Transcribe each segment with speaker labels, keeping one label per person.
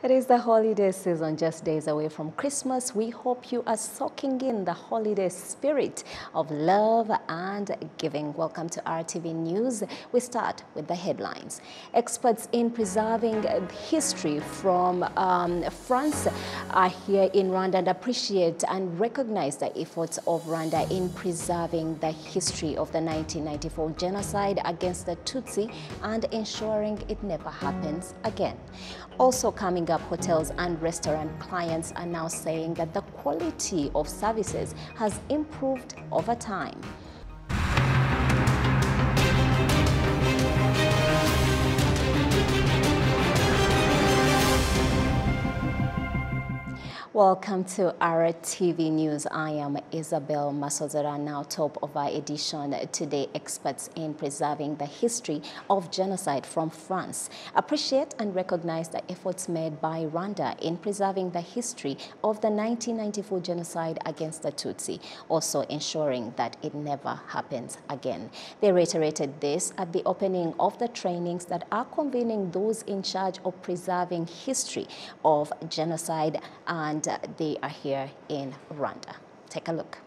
Speaker 1: It is the holiday season, just days away from Christmas. We hope you are soaking in the holiday spirit of love and giving. Welcome to RTV News. We start with the headlines. Experts in preserving history from France are here in Rwanda and appreciate and recognize the efforts of Rwanda in preserving the history of the 1994 genocide against the Tutsi and ensuring it never happens again. Also coming up, hotels and restaurant clients are now saying that the quality of services has improved over time. Welcome to RTV News. I am Isabel Masozera. Now top of our edition today, experts in preserving the history of genocide from France appreciate and recognize the efforts made by Rwanda in preserving the history of the 1994 genocide against the Tutsi, also ensuring that it never happens again. They reiterated this at the opening of the trainings that are convening those in charge of preserving history of genocide, and they are here in Rwanda. Take a look.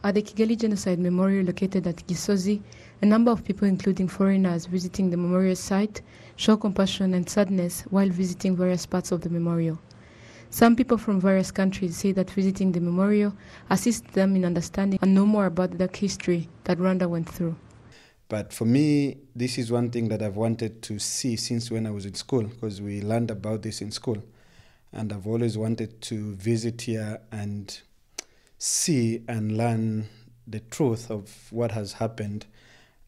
Speaker 2: At the Kigali Genocide Memorial located at Gisozi, a number of people, including foreigners visiting the memorial site, show compassion and sadness while visiting various parts of the memorial. Some people from various countries say that visiting the memorial assists them in understanding and know more about the history that Rwanda went through.
Speaker 3: But for me, this is one thing that I've wanted to see since when I was in school, because we learned about this in school. And I've always wanted to visit here and see and learn the truth of what has happened.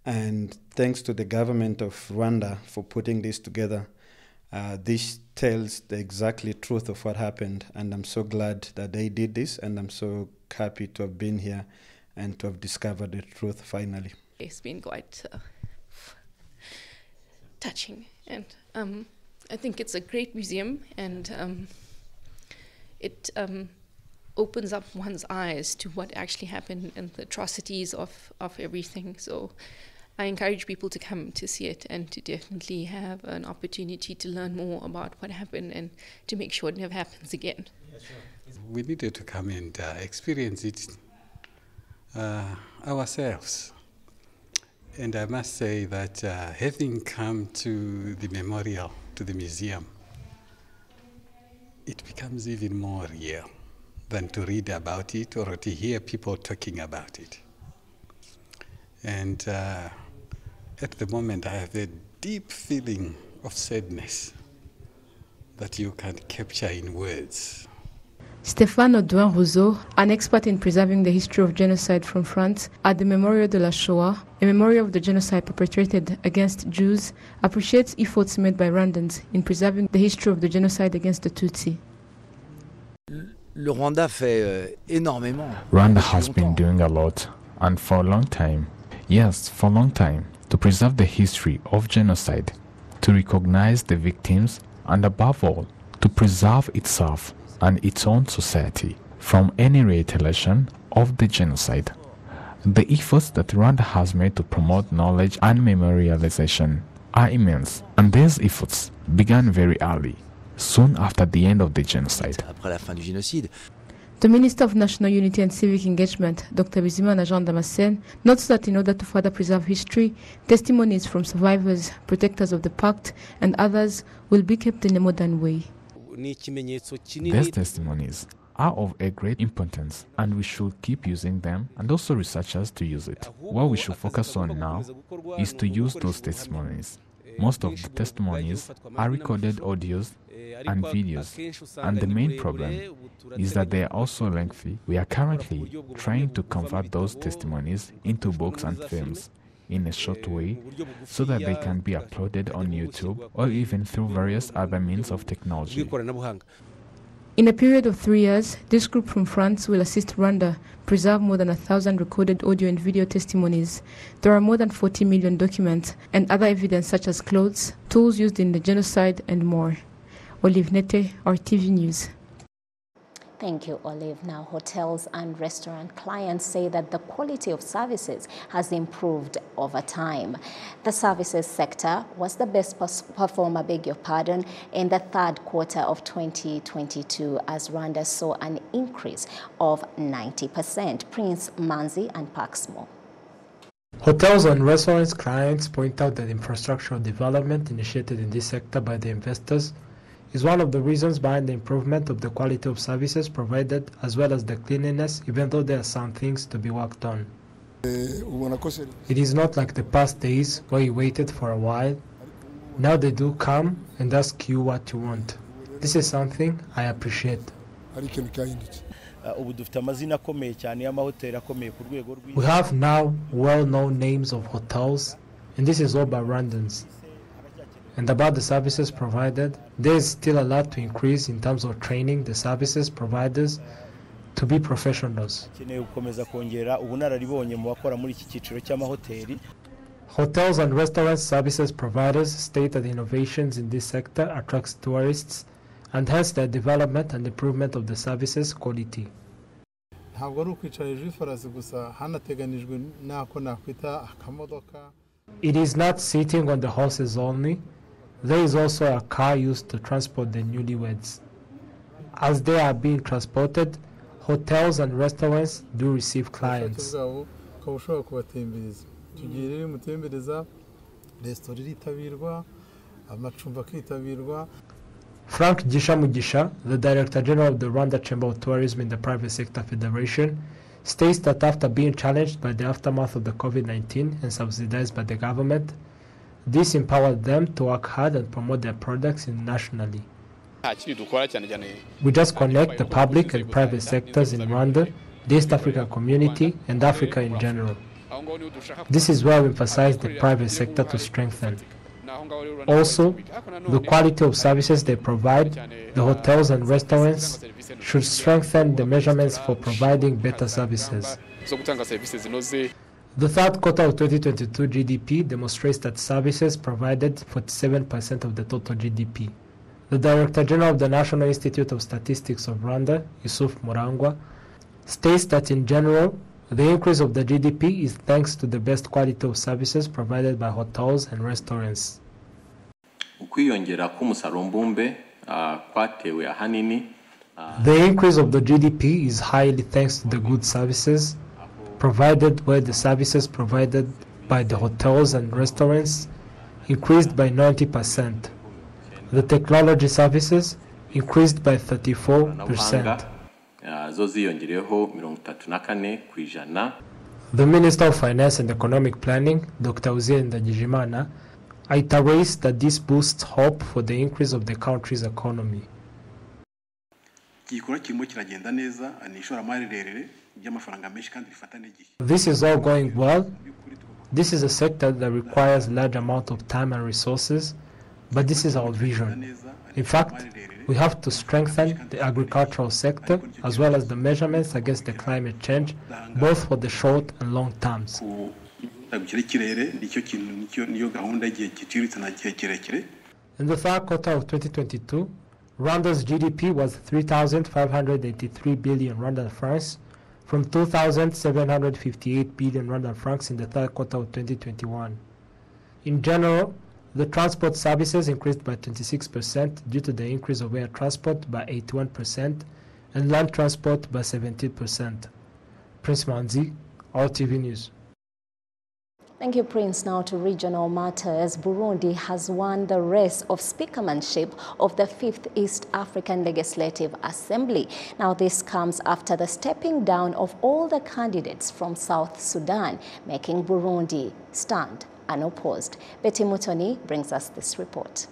Speaker 3: And thanks to the government of Rwanda for putting this together. This tells the exactly truth of what happened. And I'm so glad that they did this. And I'm so happy to have been here and to have discovered the truth finally.
Speaker 4: It's been quite touching. And I think it's a great museum, and it opens up one's eyes to what actually happened and the atrocities of everything. So I encourage people to come to see it and to definitely have an opportunity to learn more about what happened and to make sure it never happens again.
Speaker 5: Yeah, sure. We needed to come and experience it ourselves. And I must say that having come to the memorial, to the museum, it becomes even more real than to read about it or to hear people talking about it. And at the moment, I have a deep feeling of sadness that you can't capture in words.
Speaker 2: Stéphane Audouin-Rousseau, an expert in preserving the history of genocide from France at the Memorial de la Shoah, a memorial of the genocide perpetrated against Jews, appreciates efforts made by Rwandans in preserving the history of the genocide against the Tutsi.
Speaker 6: Rwanda
Speaker 7: has been doing a lot, and for a long time, yes, for a long time, to preserve the history of genocide, to recognize the victims, and above all, to preserve itself and its own society from any retaliation of the genocide. The efforts that Rwanda has made to promote knowledge and memorialization are immense, and these efforts began very early, soon after the end of the genocide.
Speaker 2: The Minister of National Unity and Civic Engagement, Dr. Bizimana Jean Damascene, notes that in order to further preserve history, testimonies from survivors, protectors of the pact, and others will be kept in a modern way.
Speaker 7: These testimonies are of a great importance, and we should keep using them, and also researchers to use it. What we should focus on now is to use those testimonies. Most of the testimonies are recorded audios and videos, and the main problem is that they are also lengthy. We are currently trying to convert those testimonies into books and films in a short way so that they can be uploaded on YouTube or even through various other means of technology.
Speaker 2: In a period of 3 years, this group from France will assist Rwanda preserve more than 1,000 recorded audio and video testimonies. There are more than 40 million documents and other evidence such as clothes, tools used in the genocide, and more. Olive Nete, RTV News.
Speaker 1: Thank you, Olive. Now, hotels and restaurant clients say that the quality of services has improved over time. The services sector was the best performer, beg your pardon, in the third quarter of 2022 as Rwanda saw an increase of 90%. Prince Manzi unpacks more.
Speaker 6: Hotels and restaurants clients point out that infrastructural development initiated in this sector by the investors is one of the reasons behind the improvement of the quality of services provided as well as the cleanliness, even though there are some things to be worked on. It is not like the past days where you waited for a while. Now they do come and ask you what you want. This is something I appreciate. We have now well-known names of hotels, and this is all by Rwandans. And about the services provided, there is still a lot to increase in terms of training the services providers to be professionals. Hotels and restaurant services providers state that innovations in this sector attracts tourists and hence the development and improvement of the services quality. It is not sitting on the horses only. There is also a car used to transport the newlyweds. As they are being transported, hotels and restaurants do receive clients. Frank Gishamugisha, the Director General of the Rwanda Chamber of Tourism in the Private Sector Federation, states that after being challenged by the aftermath of the COVID-19 and subsidized by the government, this empowered them to work hard and promote their products internationally. We just connect the public and private sectors in Rwanda, the East African community, and Africa in general. This is where we emphasize the private sector to strengthen. Also, the quality of services they provide, the hotels and restaurants, should strengthen the measurements for providing better services. The third quarter of 2022 GDP demonstrates that services provided 47% of the total GDP. The Director General of the National Institute of Statistics of Rwanda, Yusuf Murangwa, states that in general, the increase of the GDP is thanks to the best quality of services provided by hotels and restaurants. The increase of the GDP is highly thanks to the good services provided, where the services provided by the hotels and restaurants increased by 90%. The technology services increased by 34%. The Minister of Finance and Economic Planning, Dr. Uzziel Ndagijimana, iterates that this boosts hope for the increase of the country's economy. This is all going well. This is a sector that requires large amount of time and resources, but this is our vision. In fact, we have to strengthen the agricultural sector as well as the measurements against the climate change, both for the short and long terms. In the third quarter of 2022, Rwanda's GDP was 3,583 billion Rwandan francs from 2,758 billion Rwandan francs in the third quarter of 2021. In general, the transport services increased by 26% due to the increase of air transport by 81% and land transport by 17%. Prince Manzi, RTV News.
Speaker 1: Thank you, Prince. Now to regional matters. Burundi has won the race of speakermanship of the 5th East African Legislative Assembly. Now this comes after the stepping down of all the candidates from South Sudan, making Burundi stand unopposed. Betty Mutoni brings us this report.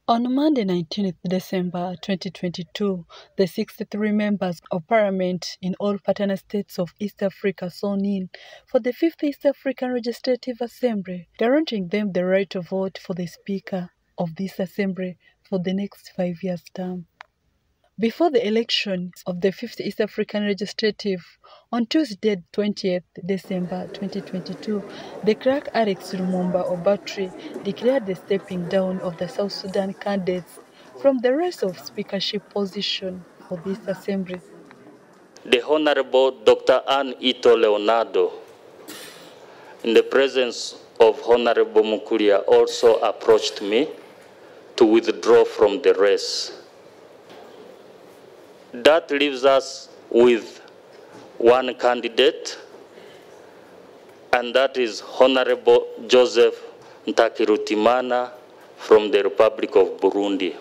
Speaker 8: On Monday, 19th December 2022, the 63 members of parliament in all partner states of East Africa sworn in for the 5th East African Legislative Assembly, guaranteeing them the right to vote for the Speaker of this assembly for the next 5 years term. Before the election of the 5th East African Legislative on Tuesday, 20th December 2022, the clerk Alex Lumumba Obatri declared the stepping down of the South Sudan candidates from the race of speakership position for this assembly.
Speaker 9: The Honorable Dr. Ann Ito Leonardo, in the presence of Honorable Mukulia, also approached me to withdraw from the race. That leaves us with one candidate, and that is Honorable Joseph Ntakirutimana from the Republic of Burundi.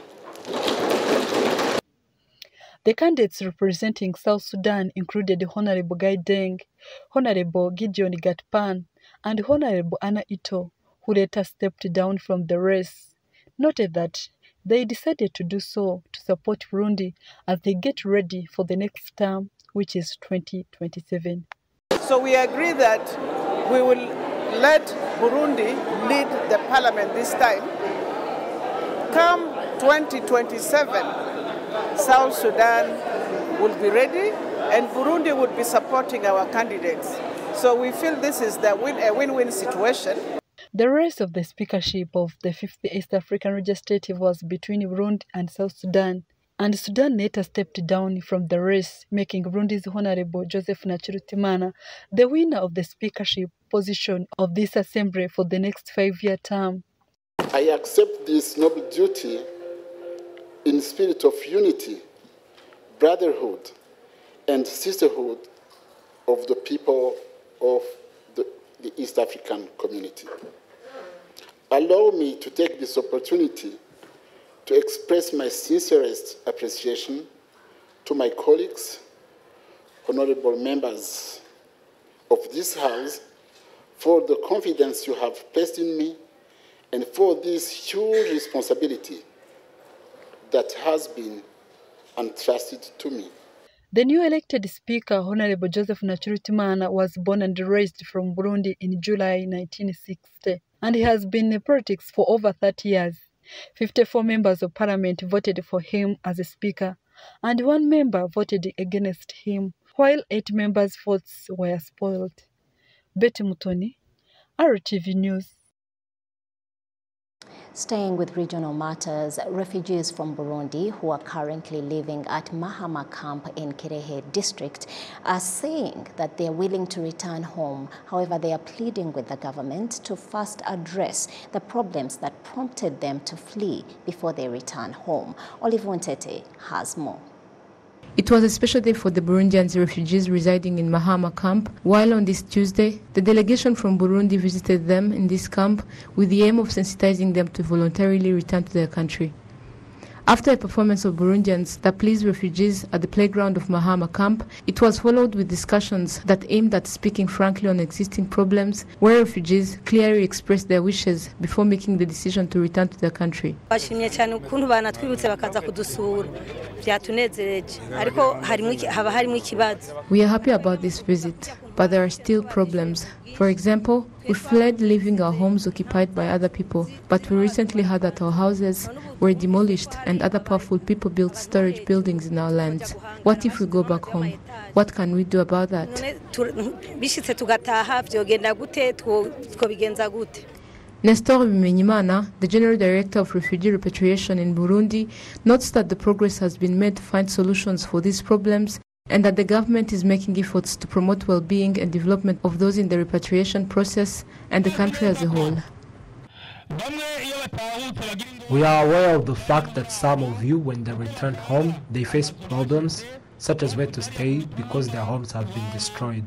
Speaker 8: The candidates representing South Sudan included Honorable Guy Deng, Honorable Gideon Gatpan, and Honorable Anna Ito, who later stepped down from the race, noted that they decided to do so to support Burundi as they get ready for the next term, which is 2027.
Speaker 10: So we agree that we will let Burundi lead the parliament this time. Come 2027, South Sudan will be ready and Burundi would be supporting our candidates. So we feel this is a win-win situation.
Speaker 8: The race of the speakership of the 5th East African Legislative was between Burundi and South Sudan, and Sudan later stepped down from the race, making Burundi's Honorable Joseph Ntakirutimana the winner of the speakership position of this assembly for the next 5-year term.
Speaker 11: I accept this noble duty in spirit of unity, brotherhood, and sisterhood of the people of the East African community. Allow me to take this opportunity to express my sincerest appreciation to my colleagues, honorable members of this House, for the confidence you have placed in me and for this huge responsibility that has been entrusted to me.
Speaker 8: The new elected speaker, Honorable Joseph Ntakirutimana, was born and raised from Burundi in July 1960, and he has been in politics for over 30 years. 54 members of parliament voted for him as a speaker, and 1 member voted against him, while 8 members' votes were spoiled. Betty Mutoni, RTV News.
Speaker 1: Staying with regional matters, refugees from Burundi who are currently living at Mahama camp in Kirehe district are saying that they are willing to return home. However, they are pleading with the government to first address the problems that prompted them to flee before they return home. Olive Wontete has more.
Speaker 2: It was a special day for the Burundians refugees residing in Mahama camp, while on this Tuesday, the delegation from Burundi visited them in this camp with the aim of sensitizing them to voluntarily return to their country. After a performance of Burundians that pleased refugees at the playground of Mahama camp, it was followed with discussions that aimed at speaking frankly on existing problems, where refugees clearly expressed their wishes before making the decision to return to their country.
Speaker 12: We
Speaker 2: are happy about this visit, but there are still problems. For example, we fled leaving our homes occupied by other people, but we recently heard that our houses were demolished and other powerful people built storage buildings in our lands. What if we go back home? What can we do about that? Nestor Bimenyimana, the General Director of Refugee Repatriation in Burundi, notes that the progress has been made to find solutions for these problems and that the government is making efforts to promote well-being and development of those in the repatriation process and the country as a whole.
Speaker 6: We are aware of the fact that some of you, when they return home, they face problems such as where to stay because their homes have been destroyed.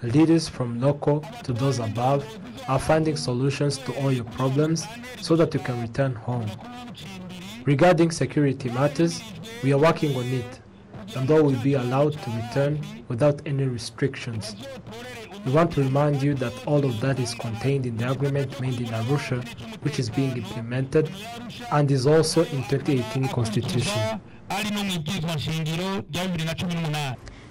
Speaker 6: Leaders from local to those above are finding solutions to all your problems so that you can return home. Regarding security matters, we are working on it, and all will be allowed to return without any restrictions. We want to remind you that all of that is contained in the agreement made in Arusha, which is being implemented and is also in 2018 Constitution.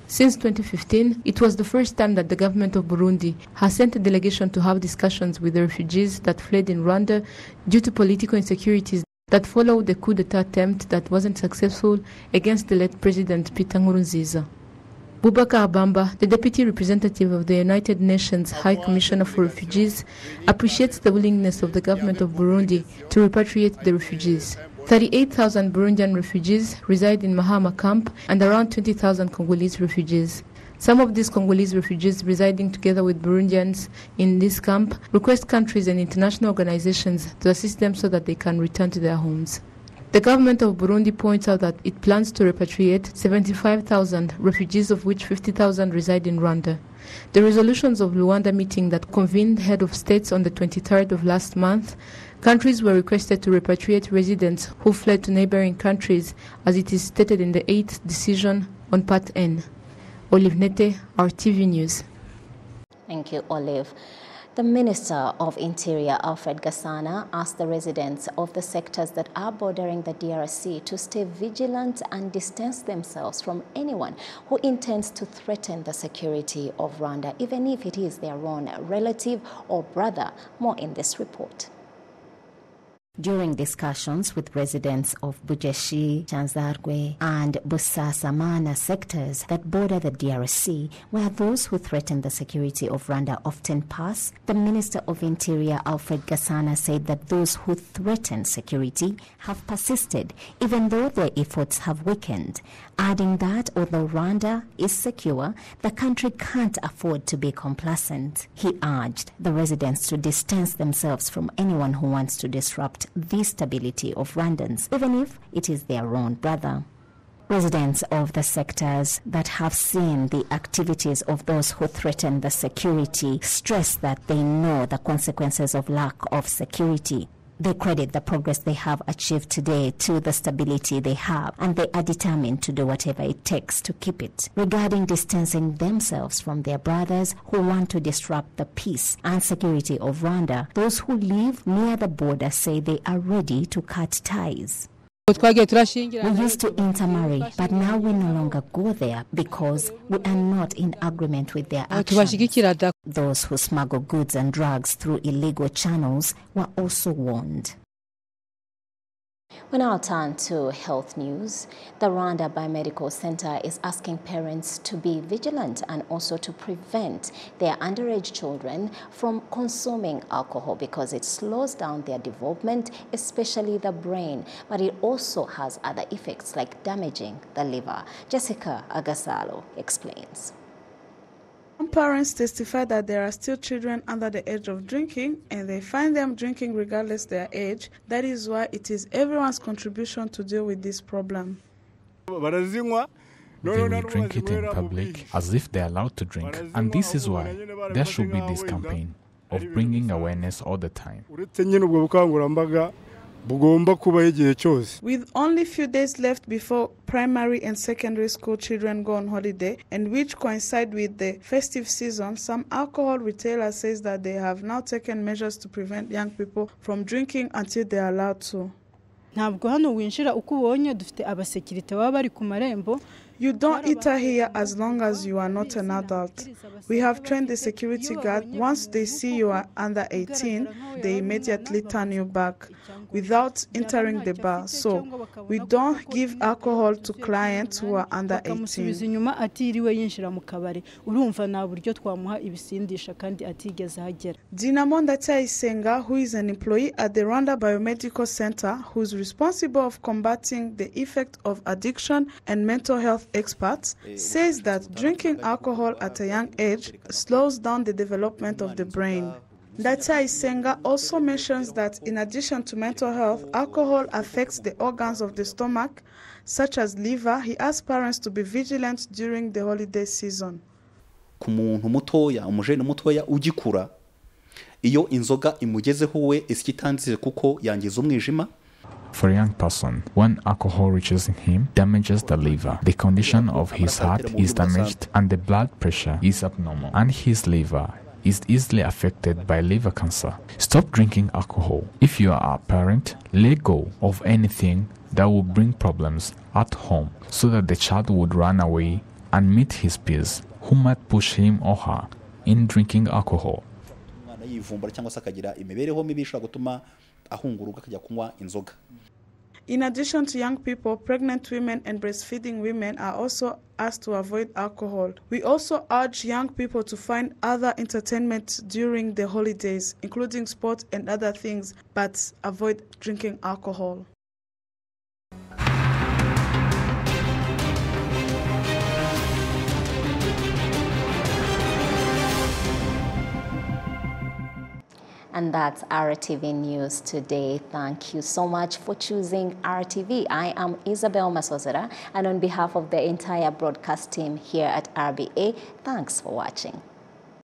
Speaker 2: Since 2015, it was the first time that the government of Burundi has sent a delegation to have discussions with the refugees that fled in Rwanda due to political insecurities that followed the coup d'etat attempt that wasn't successful against the late President Peter Nkurunziza. Boubacar Bamba, the Deputy Representative of the United Nations High Commissioner for Refugees, appreciates the willingness of the government of Burundi to repatriate the refugees. 38,000 Burundian refugees reside in Mahama camp and around 20,000 Congolese refugees. Some of these Congolese refugees residing together with Burundians in this camp request countries and international organizations to assist them so that they can return to their homes. The government of Burundi points out that it plans to repatriate 75,000 refugees, of which 50,000 reside in Rwanda. The resolutions of Rwanda meeting that convened head of states on the 23rd of last month, countries were requested to repatriate residents who fled to neighboring countries, as it is stated in the 8th decision on Part N. Olive Nete, RTV News.
Speaker 1: Thank you, Olive. The Minister of Interior, Alfred Gasana, asked the residents of the sectors that are bordering the DRC to stay vigilant and distance themselves from anyone who intends to threaten the security of Rwanda, even if it is their own relative or brother. More in this report. During discussions with residents of Bujeshi, Chanzarwe and Busasamana sectors that border the DRC, where those who threaten the security of Rwanda often pass, the Minister of Interior, Alfred Gasana, said that those who threaten security have persisted, even though their efforts have weakened, adding that although Rwanda is secure, the country can't afford to be complacent. He urged the residents to distance themselves from anyone who wants to disrupt the stability of Rwandans, even if it is their own brother. Residents of the sectors that have seen the activities of those who threaten the security stress that they know the consequences of lack of security. They credit the progress they have achieved today to the stability they have, and they are determined to do whatever it takes to keep it. Regarding distancing themselves from their brothers who want to disrupt the peace and security of Rwanda, those who live near the border say they are ready to cut ties. We used to intermarry, but now we no longer go there because we are not in agreement with their actions. Those who smuggle goods and drugs through illegal channels were also warned. We now turn to health news. The Rwanda Biomedical Center is asking parents to be vigilant and also to prevent their underage children from consuming alcohol because it slows down their development, especially the brain, but it also has other effects like damaging the liver. Jessica Agasalo explains.
Speaker 12: Some parents testify that there are still children under the age of drinking, and they find them drinking regardless their age. That is why it is everyone's contribution to deal with this problem.
Speaker 7: They will drink it in public as if they are allowed to drink, and this is why there should be this campaign of bringing awareness all the time.
Speaker 12: With only few days left before primary and secondary school children go on holiday, and which coincide with the festive season, some alcohol retailers say that they have now taken measures to prevent young people from drinking until they are allowed to. You don't enter here as long as you are not an adult. We have trained the security guard. Once they see you are under 18, they immediately turn you back without entering the bar. So we don't give alcohol to clients who are under 18. Dinamonda Taisenga, who is an employee at the Rwanda Biomedical Center, who is responsible of combating the effect of addiction and mental health experts, says that drinking alcohol at a young age slows down the development of the brain. Ndatai Senga also mentions that in addition to mental health, alcohol affects the organs of the stomach, such as liver. He asks parents to be vigilant during the holiday season.
Speaker 13: Ku muntu mutoya, umujene mutoya ugikura, iyo inzoga imugezeho we iskitanzire kuko yangiza umwijima.
Speaker 7: For a young person, when alcohol reaches him, damages the liver. The condition of his heart is damaged and the blood pressure is abnormal, and his liver is easily affected by liver cancer. Stop drinking alcohol. If you are a parent, let go of anything that will bring problems at home so that the child would run away and meet his peers who might push him or her in drinking alcohol.
Speaker 12: In addition to young people, pregnant women and breastfeeding women are also asked to avoid alcohol. We also urge young people to find other entertainment during the holidays, including sport and other things, but avoid drinking alcohol.
Speaker 1: And that's RTV News today. Thank you so much for choosing RTV. I am Isabel Masozera, and on behalf of the entire broadcast team here at RBA, thanks for watching.